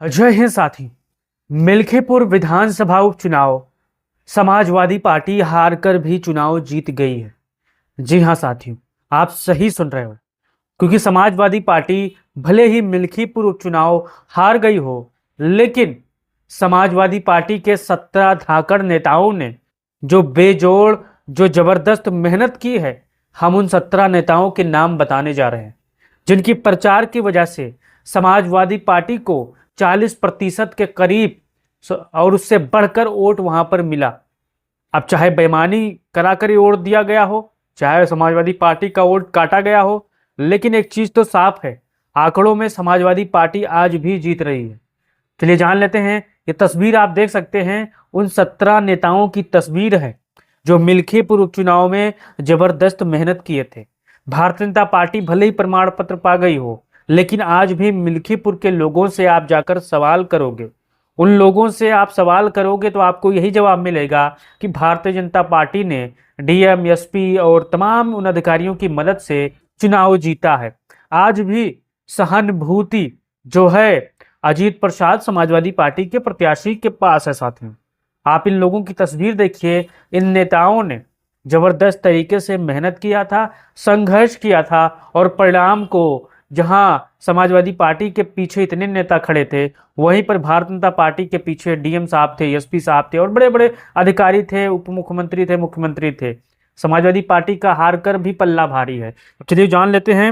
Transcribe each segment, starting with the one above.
जय हिंद साथी। मिल्कीपुर विधानसभा उपचुनाव समाजवादी पार्टी हारकर भी चुनाव जीत गई है। जी हां साथियों, आप सही सुन रहे हो, क्योंकि समाजवादी पार्टी भले ही मिल्कीपुर उपचुनाव हार गई हो, लेकिन समाजवादी पार्टी के 17 धाकड़ नेताओं ने जो बेजोड़ जो जबरदस्त मेहनत की है, हम उन 17 नेताओं के नाम बताने जा रहे हैं, जिनकी प्रचार की वजह से समाजवादी पार्टी को 40% के करीब और उससे बढ़कर वोट वहां पर मिला। अब चाहे बेईमानी कराकर ही वोट दिया गया हो, चाहे समाजवादी पार्टी का वोट काटा गया हो, लेकिन एक चीज तो साफ है, आंकड़ों में समाजवादी पार्टी आज भी जीत रही है। चलिए जान लेते हैं। ये तस्वीर आप देख सकते हैं, उन 17 नेताओं की तस्वीर है जो मिल्कीपुर उपचुनाव में जबरदस्त मेहनत किए थे। भारतीय जनता पार्टी भले ही प्रमाण पत्र पा गई हो, लेकिन आज भी मिल्कीपुर के लोगों से आप जाकर सवाल करोगे, उन लोगों से आप सवाल करोगे तो आपको यही जवाब मिलेगा कि भारतीय जनता पार्टी ने डीएम, एसपी और तमाम उन अधिकारियों की मदद से चुनाव जीता है। आज भी सहानुभूति जो है अजीत प्रसाद समाजवादी पार्टी के प्रत्याशी के पास है। साथियों, आप इन लोगों की तस्वीर देखिए। इन नेताओं ने जबरदस्त तरीके से मेहनत किया था, संघर्ष किया था, और परिणाम को जहां समाजवादी पार्टी के पीछे इतने नेता खड़े थे, वहीं पर भारतीय जनता पार्टी के पीछे डीएम साहब थे, एसपी साहब थे और बड़े बड़े अधिकारी थे, उप मुख्यमंत्री थे, मुख्यमंत्री थे। समाजवादी पार्टी का हारकर भी पल्ला भारी है। चलिए जान लेते हैं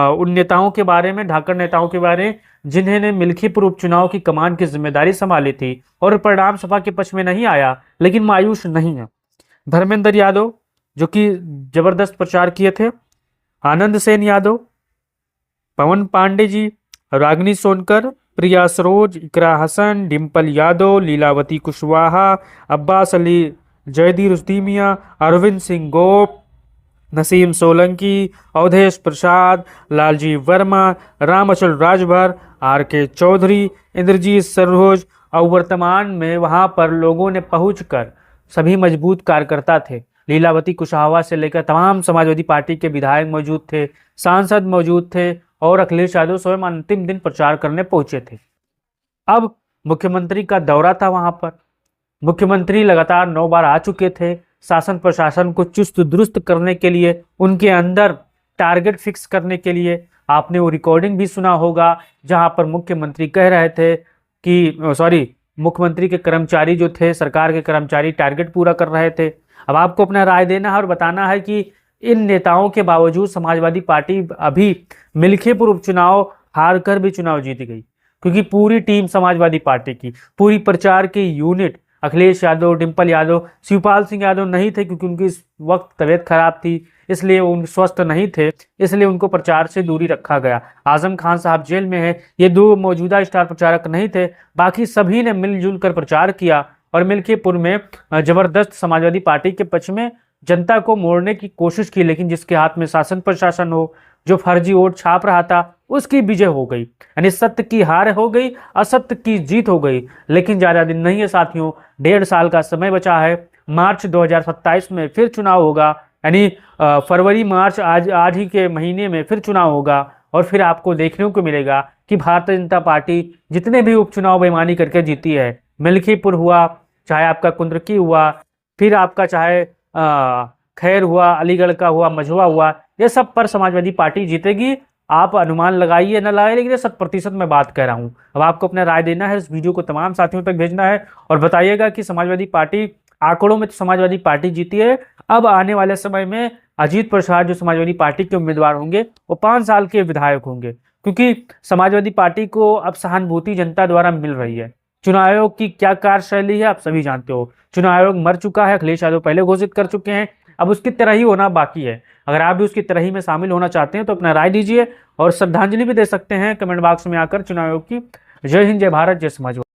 उन नेताओं के बारे में, धाकड़ नेताओं के बारे में, जिन्होंने मिल्कीपुर उपचुनाव की कमान की जिम्मेदारी संभाली थी और परिणाम सपा के पक्ष में नहीं आया, लेकिन मायूस नहीं है। धर्मेंद्र यादव जो कि जबरदस्त प्रचार किए थे, आनंद सेन यादव, पवन पांडे जी, रागिनी सोनकर, प्रिया सरोज, इकरा हसन, डिम्पल यादव, लीलावती कुशवाहा, अब्बास अली जयदी रुस्तीमिया, अरविंद सिंह गोप, नसीम सोलंकी, अवधेश प्रसाद, लालजी वर्मा, रामअचल राजभर, आर के चौधरी, इंद्रजीत सरोज, और वर्तमान में वहां पर लोगों ने पहुंचकर सभी मजबूत कार्यकर्ता थे। लीलावती कुशवाहा से लेकर तमाम समाजवादी पार्टी के विधायक मौजूद थे, सांसद मौजूद थे, और अखिलेश यादव स्वयं अंतिम दिन प्रचार करने पहुंचे थे। अब मुख्यमंत्री का दौरा था वहां पर, मुख्यमंत्री लगातार 9 बार आ चुके थे। शासन प्रशासन को चुस्त दुरुस्त करने के लिए, उनके अंदर टारगेट फिक्स करने के लिए आपने वो रिकॉर्डिंग भी सुना होगा, जहां पर मुख्यमंत्री कह रहे थे कि मुख्यमंत्री के कर्मचारी जो थे, सरकार के कर्मचारी टारगेट पूरा कर रहे थे। अब आपको अपना राय देना है और बताना है कि इन नेताओं के बावजूद समाजवादी पार्टी अभी मिल्कीपुर उपचुनाव हारकर भी चुनाव जीत गई, क्योंकि पूरी टीम समाजवादी पार्टी की, पूरी प्रचार की यूनिट, अखिलेश यादव, डिम्पल यादव, शिवपाल सिंह यादव नहीं थे क्योंकि उनकी इस वक्त तबीयत खराब थी, इसलिए उन स्वस्थ नहीं थे, इसलिए उनको प्रचार से दूरी रखा गया। आजम खान साहब जेल में है, ये 2 मौजूदा स्टार प्रचारक नहीं थे, बाकी सभी ने मिलजुल कर प्रचार किया और मिल्कीपुर में जबरदस्त समाजवादी पार्टी के पक्ष में जनता को मोड़ने की कोशिश की। लेकिन जिसके हाथ में शासन प्रशासन हो, जो फर्जी वोट छाप रहा था, उसकी विजय हो गई, यानी सत्य की हार हो गई, असत्य की जीत हो गई। लेकिन ज्यादा दिन नहीं है साथियों, 1.5 साल का समय बचा है। मार्च 2027 में फिर चुनाव होगा, यानी फरवरी मार्च आज ही के महीने में फिर चुनाव होगा, और फिर आपको देखने को मिलेगा कि भारतीय जनता पार्टी जितने भी उपचुनाव बेईमानी करके जीती है, मिल्कीपुर हुआ, चाहे आपका कुंद्रकी हुआ, फिर आपका चाहे खैर हुआ, अलीगढ़ का हुआ, मझुआ हुआ, ये सब पर समाजवादी पार्टी जीतेगी। आप अनुमान लगाइए न लगाइए, लेकिन ये 100% मैं बात कह रहा हूं। अब आपको अपना राय देना है, इस वीडियो को तमाम साथियों तक भेजना है और बताइएगा कि समाजवादी पार्टी, आंकड़ों में तो समाजवादी पार्टी जीती है, अब आने वाले समय में अजीत प्रसाद जो समाजवादी पार्टी के उम्मीदवार होंगे, वो 5 साल के विधायक होंगे, क्योंकि समाजवादी पार्टी को अब सहानुभूति जनता द्वारा मिल रही है। चुनाव आयोग की क्या कार्यशैली है आप सभी जानते हो, चुनाव आयोग मर चुका है, अखिलेश यादव पहले घोषित कर चुके हैं, अब उसकी तरह ही होना बाकी है। अगर आप भी उसकी तरह ही में शामिल होना चाहते हैं तो अपना राय दीजिए और श्रद्धांजलि भी दे सकते हैं कमेंट बॉक्स में आकर चुनाव आयोग की। जय हिंद, जय भारत, जय समाजवादी।